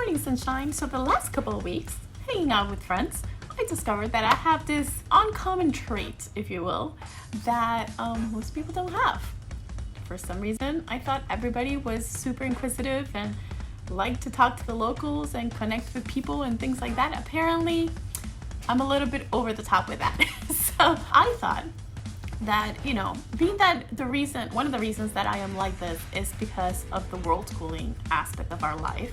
morning, sunshine. So the last couple of weeks, hanging out with friends, I discovered that I have this uncommon trait, if you will, that most people don't have. For some reason, I thought everybody was super inquisitive and liked to talk to the locals and connect with people and things like that. Apparently, I'm a little bit over the top with that. So I thought that, being that one of the reasons that I am like this is because of the Worldschooling aspect of our life,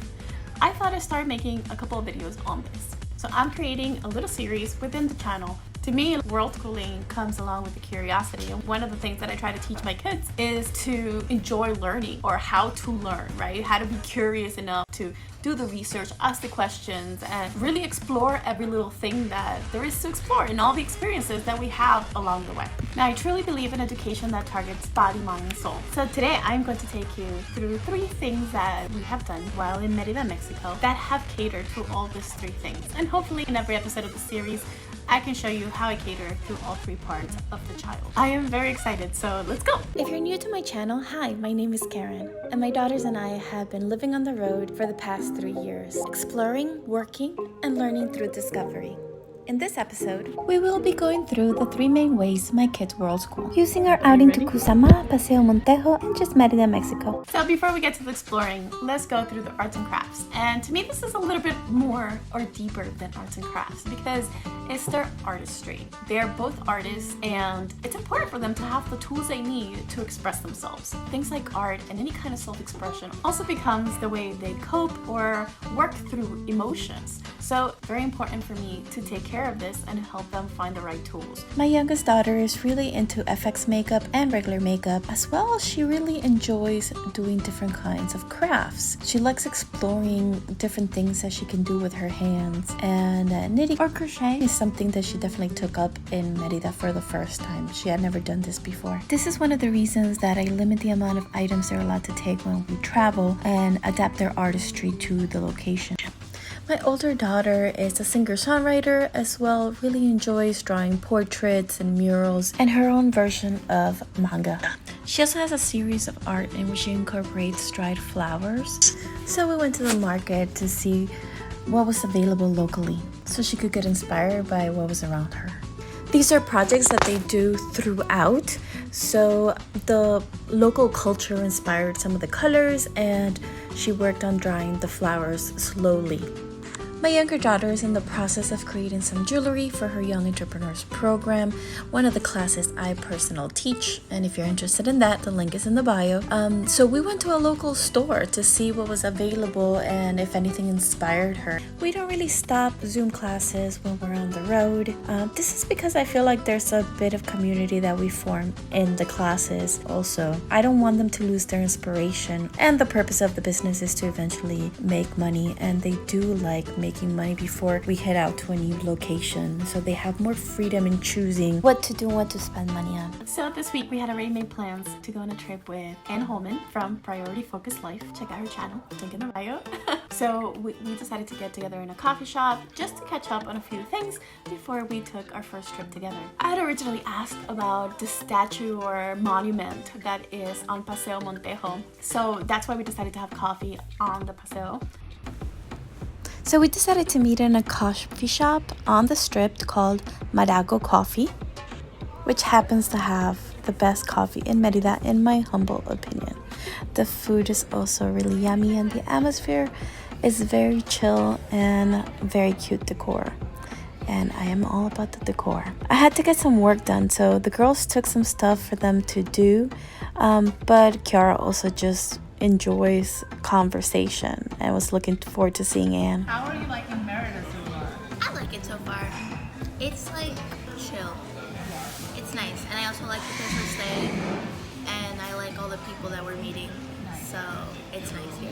I thought I'd start making a couple of videos on this. So I'm creating a little series within the channel. To me, Worldschooling comes along with the curiosity. And one of the things that I try to teach my kids is to enjoy learning, or how to learn, right? How to be curious enough to do the research, ask the questions, and really explore every little thing that there is to explore and all the experiences that we have along the way. Now, I truly believe in education that targets body, mind, and soul. So today I'm going to take you through 3 things that we have done while in Merida, Mexico that have catered to all these 3 things. And hopefully in every episode of the series, I can show you how I cater to all 3 parts of the child. I am very excited, so let's go! If you're new to my channel, hi, my name is Karen, and my daughters and I have been living on the road for the past 3 years, exploring, working, and learning through discovery. In this episode, we will be going through the 3 main ways my kids world school, using our outing to Cuzama, Paseo Montejo, and just Merida, Mexico. So before we get to the exploring, let's go through the arts and crafts. And to me, this is a little bit more or deeper than arts and crafts because it's their artistry. They're both artists, and it's important for them to have the tools they need to express themselves. Things like art and any kind of self-expression also becomes the way they cope or work through emotions. So very important for me to take care of this and help them find the right tools. My youngest daughter is really into FX makeup and regular makeup, as well as she really enjoys doing different kinds of crafts. She likes exploring different things that she can do with her hands, and knitting or crochet is something that she definitely took up in Merida for the first time. She had never done this before. This is one of the reasons that I limit the amount of items they're allowed to take when we travel and adapt their artistry to the location. My older daughter is a singer-songwriter as well, really enjoys drawing portraits and murals and her own version of manga. She also has a series of art in which she incorporates dried flowers. So we went to the market to see what was available locally so she could get inspired by what was around her. These are projects that they do throughout, so the local culture inspired some of the colors, and she worked on drawing the flowers slowly. My younger daughter is in the process of creating some jewelry for her Young Entrepreneurs program, one of the classes I personally teach, and if you're interested in that, the link is in the bio. So we went to a local store to see what was available and if anything inspired her. We don't really stop Zoom classes when we're on the road. This is because I feel like there's a bit of community that we form in the classes. Also, I don't want them to lose their inspiration, and the purpose of the business is to eventually make money, and they do like making money before we head out to a new location, so they have more freedom in choosing what to do and what to spend money on. So this week we had already made plans to go on a trip with Ann Holman from Priority Focused Life. Check out her channel, link in the bio. So we decided to get together in a coffee shop just to catch up on a few things before we took our first trip together. I had originally asked about the statue or monument that is on Paseo Montejo, so that's why we decided to have coffee on the Paseo. So we decided to meet in a coffee shop on the strip called Marago Coffee, which happens to have the best coffee in Merida, in my humble opinion. The food is also really yummy, and the atmosphere is very chill and very cute decor. And I am all about the decor. I had to get some work done, so the girls took some stuff for them to do, but Kiara also just enjoys conversation and was looking forward to seeing Anne. How are you liking Merida so far? I like it so far. It's like chill. It's nice. And I also like the place we're staying. And I like all the people that we're meeting. So it's nice here.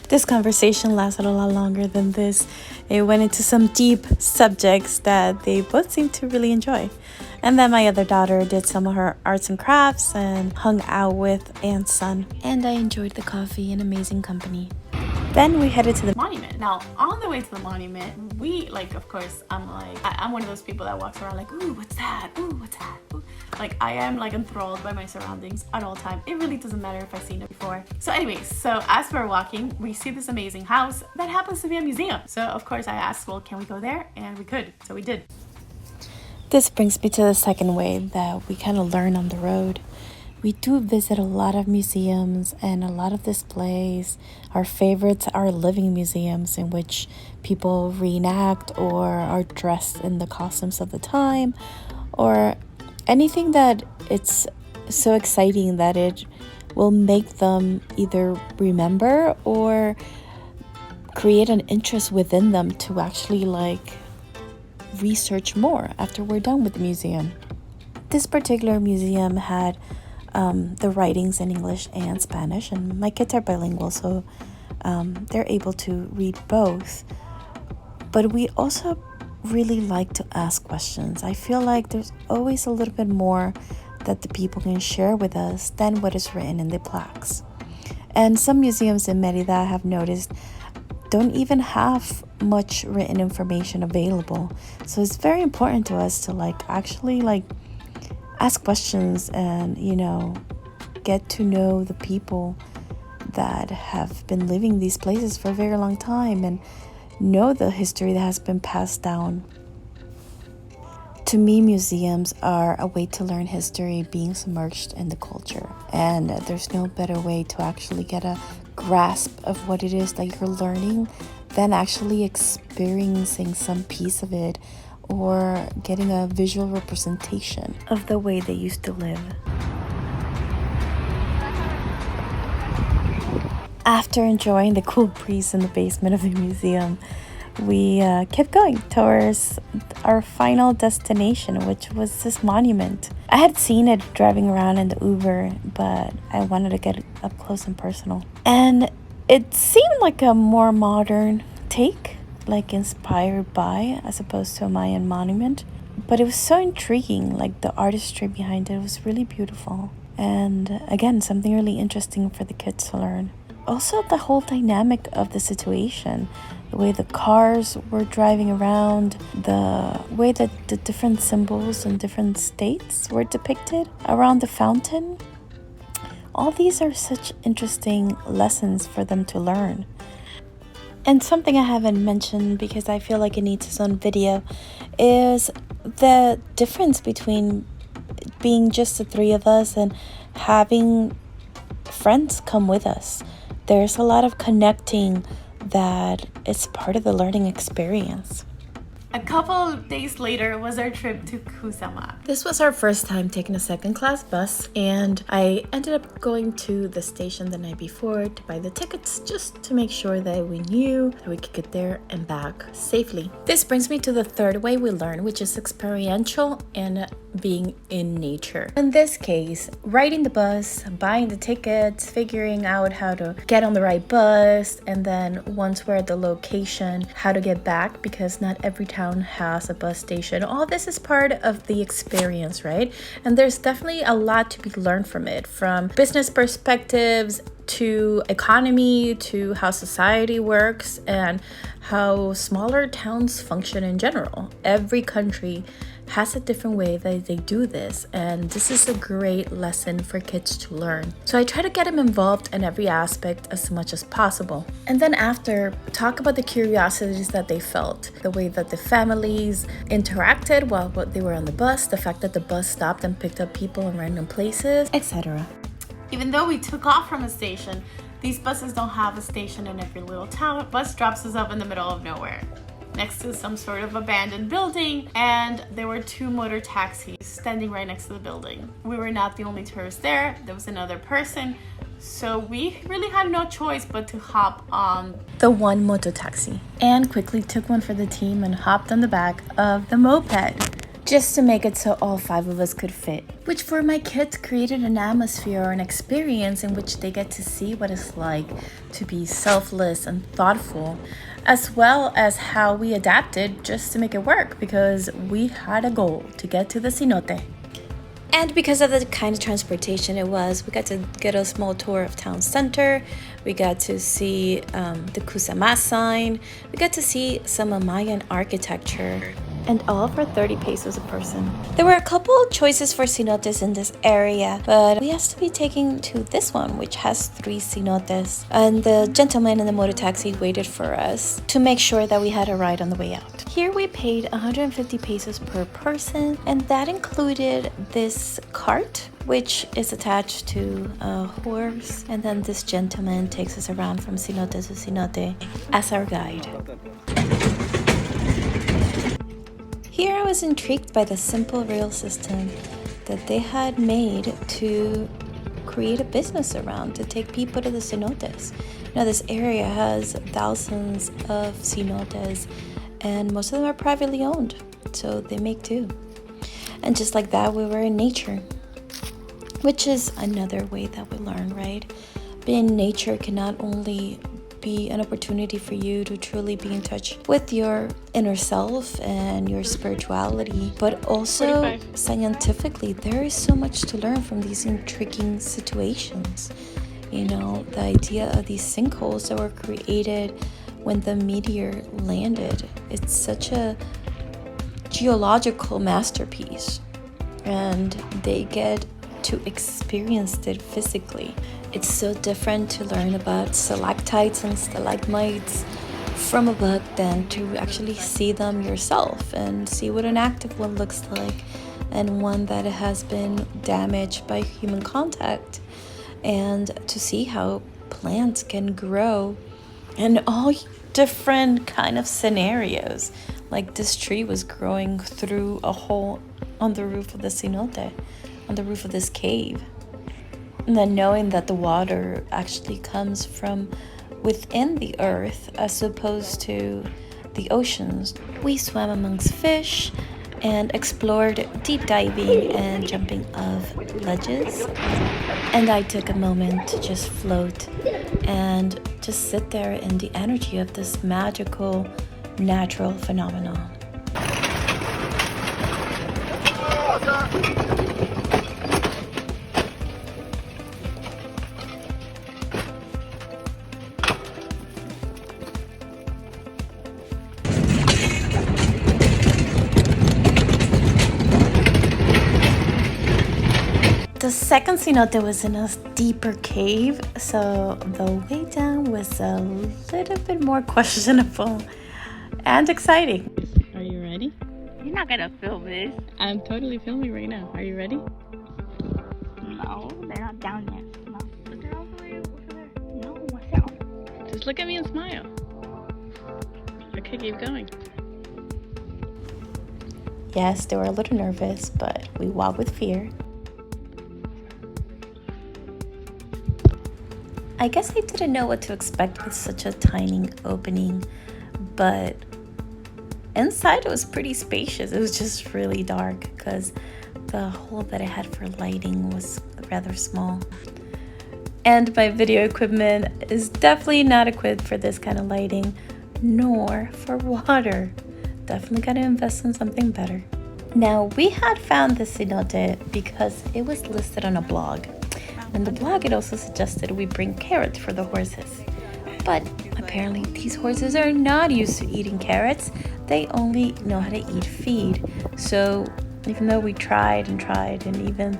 This conversation lasted a lot longer than this. It went into some deep subjects that they both seemed to really enjoy. And then my other daughter did some of her arts and crafts and hung out with Anne's son. And I enjoyed the coffee and amazing company. Then we headed to the monument. Now, on the way to the monument, we, like, of course, I'm one of those people that walks around like, ooh, what's that? Ooh, what's that? Ooh. Like, I am like enthralled by my surroundings at all time. It really doesn't matter if I've seen it before. So anyways, so as we're walking, we see this amazing house that happens to be a museum. So of course I asked, well, can we go there? And we could, so we did. This brings me to the second way that we kind of learn on the road. We do visit a lot of museums and a lot of displays. Our favorites are living museums in which people reenact or are dressed in the costumes of the time, or anything that it's so exciting that it will make them either remember or create an interest within them to actually like research more after we're done with the museum. This particular museum had the writings in English and Spanish, and my kids are bilingual, so they're able to read both. But we also really like to ask questions. I feel like there's always a little bit more that the people can share with us than what is written in the plaques. And some museums in Merida, I have noticed, don't even have much written information available. So it's very important to us to actually ask questions and, get to know the people that have been living these places for a very long time and know the history that has been passed down. To me, museums are a way to learn history being submerged in the culture. And there's no better way to actually get a grasp of what it is that you're learning than actually experiencing some piece of it or getting a visual representation of the way they used to live. After enjoying the cool breeze in the basement of the museum, we kept going towards our final destination, which was this monument. I had seen it driving around in the Uber, but I wanted to get up close and personal. And it seemed like a more modern take, like inspired by, as opposed to a Mayan monument. But it was so intriguing, like the artistry behind it was really beautiful. And again, something really interesting for the kids to learn. Also, the whole dynamic of the situation, the way the cars were driving around, the way that the different symbols in different states were depicted around the fountain. All these are such interesting lessons for them to learn. And something I haven't mentioned because I feel like it needs its own video is the difference between being just the three of us and having friends come with us. There's a lot of connecting that is part of the learning experience. A couple of days later was our trip to Cuzama. This was our first time taking a second-class bus, and I ended up going to the station the night before to buy the tickets just to make sure that we knew that we could get there and back safely. This brings me to the third way we learn, which is experiential and being in nature. In this case, riding the bus, buying the tickets, figuring out how to get on the right bus, and then once we're at the location, how to get back, because not every town has a bus station. All this is part of the experience, right? And there's definitely a lot to be learned from it, from business perspectives to economy, to how society works and how smaller towns function in general. Every country has a different way that they do this, and this is a great lesson for kids to learn. So I try to get them involved in every aspect as much as possible. And then after, talk about the curiosities that they felt, the way that the families interacted while they were on the bus, the fact that the bus stopped and picked up people in random places, etc. Even though we took off from a station, these buses don't have a station in every little town. A bus drops us up in the middle of nowhere, next to some sort of abandoned building, and there were 2 motor taxis standing right next to the building. We were not the only tourists there. There was another person, so we really had no choice but to hop on the one moto taxi and quickly took one for the team and hopped on the back of the moped just to make it so all 5 of us could fit, which for my kids created an atmosphere or an experience in which they get to see what it's like to be selfless and thoughtful, as well as how we adapted just to make it work, because we had a goal to get to the cenote. And because of the kind of transportation it was, we got to get a small tour of town center. We got to see the Cuzama sign. We got to see some Mayan architecture. And all for 30 pesos a person. There were a couple of choices for cenotes in this area, but we asked to be taken to this one, which has 3 cenotes. And the gentleman in the motor taxi waited for us to make sure that we had a ride on the way out. Here we paid 150 pesos per person, and that included this cart, which is attached to a horse. And then this gentleman takes us around from cenote to cenote as our guide. Here I was intrigued by the simple rail system that they had made to create a business around, to take people to the cenotes. Now this area has thousands of cenotes and most of them are privately owned, so they make do. And just like that, we were in nature, which is another way that we learn, right? Being in nature can not only be an opportunity for you to truly be in touch with your inner self and your spirituality, but also 45. Scientifically, there is so much to learn from these intriguing situations. You know, the idea of these sinkholes that were created when the meteor landed, it's such a geological masterpiece, and they get to experience it physically. It's so different to learn about stalactites and stalagmites from a book than to actually see them yourself and see what an active one looks like and one that has been damaged by human contact, and to see how plants can grow in all different kind of scenarios. Like this tree was growing through a hole on the roof of the cenote, on the roof of this cave. And then knowing that the water actually comes from within the earth as opposed to the oceans. We swam amongst fish and explored deep diving and jumping off ledges. And I took a moment to just float and just sit there in the energy of this magical natural phenomenon. The second cenote was in a deeper cave, so the way down was a little bit more questionable and exciting. Are you ready? You're not gonna film this. I'm totally filming right now. Are you ready? No, they're not down yet. No. But they're all the way over there. No, what's down? Just look at me and smile. Okay, keep going. Yes, they were a little nervous, but we walked with fear. I guess I didn't know what to expect with such a tiny opening, but inside it was pretty spacious. It was just really dark because the hole that I had for lighting was rather small. And my video equipment is definitely not equipped for this kind of lighting, nor for water. Definitely gotta invest in something better. Now, we had found the cenote because it was listed on a blog. In the blog, it also suggested we bring carrots for the horses. But apparently, these horses are not used to eating carrots. They only know how to eat feed. So even though we tried, and even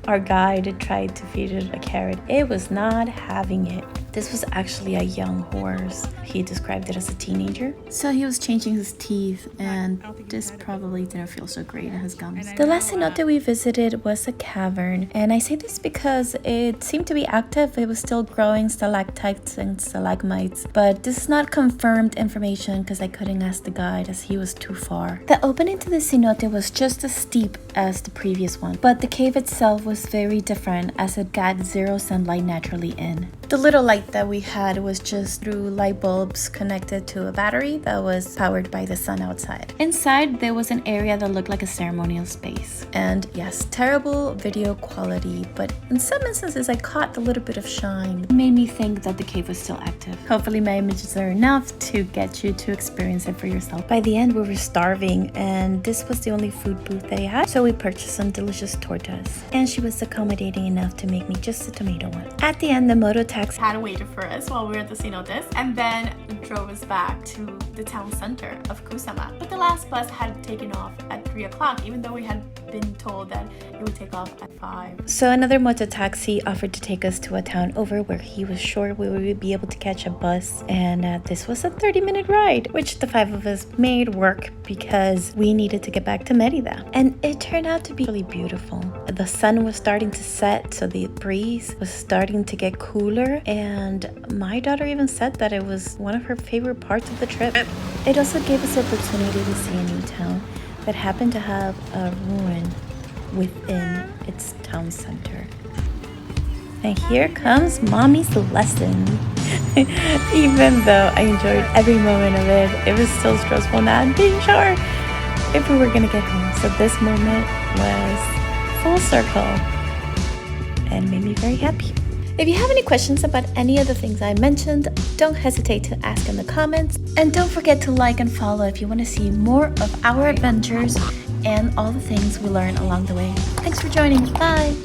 our guide tried to feed it a carrot, it was not having it. This was actually a young horse. He described it as a teenager. So he was changing his teeth, and this probably didn't feel so great in his gums. The last cenote we visited was a cavern, and I say this because it seemed to be active. It was still growing stalactites and stalagmites, but this is not confirmed information because I couldn't ask the guide as he was too far. The opening to the cenote was just as steep as the previous one, but the cave itself was very different as it got zero sunlight naturally in. The little light that we had was just through light bulbs connected to a battery that was powered by the sun outside. Inside, there was an area that looked like a ceremonial space. And yes, terrible video quality, but in some instances I caught a little bit of shine. It made me think that the cave was still active. Hopefully my images are enough to get you to experience it for yourself. By the end, we were starving, and this was the only food booth they had, so we purchased some delicious tortas. And she was accommodating enough to make me just a tomato one. At the end, the moto taxi had waited for us while we were at the Cenotes and then drove us back to the town center of Cuzama. But the last bus had taken off at 3 o'clock, even though we had been told that it would take off at 5. So another moto taxi offered to take us to a town over where he was sure we would be able to catch a bus, and this was a 30-minute ride, which the 5 of us made work because we needed to get back to Merida. And it turned out to be really beautiful. The sun was starting to set, so the breeze was starting to get cooler, and my daughter even said that it was one of her favorite parts of the trip. It also gave us the opportunity to see a new town that happened to have a ruin within its town center. And here comes Mommy's lesson. Even though I enjoyed every moment of it, it was still stressful not being sure if we were gonna get home. So this moment was full circle and made me very happy. If you have any questions about any of the things I mentioned, don't hesitate to ask in the comments. And don't forget to like and follow if you want to see more of our adventures and all the things we learn along the way. Thanks for joining. Bye!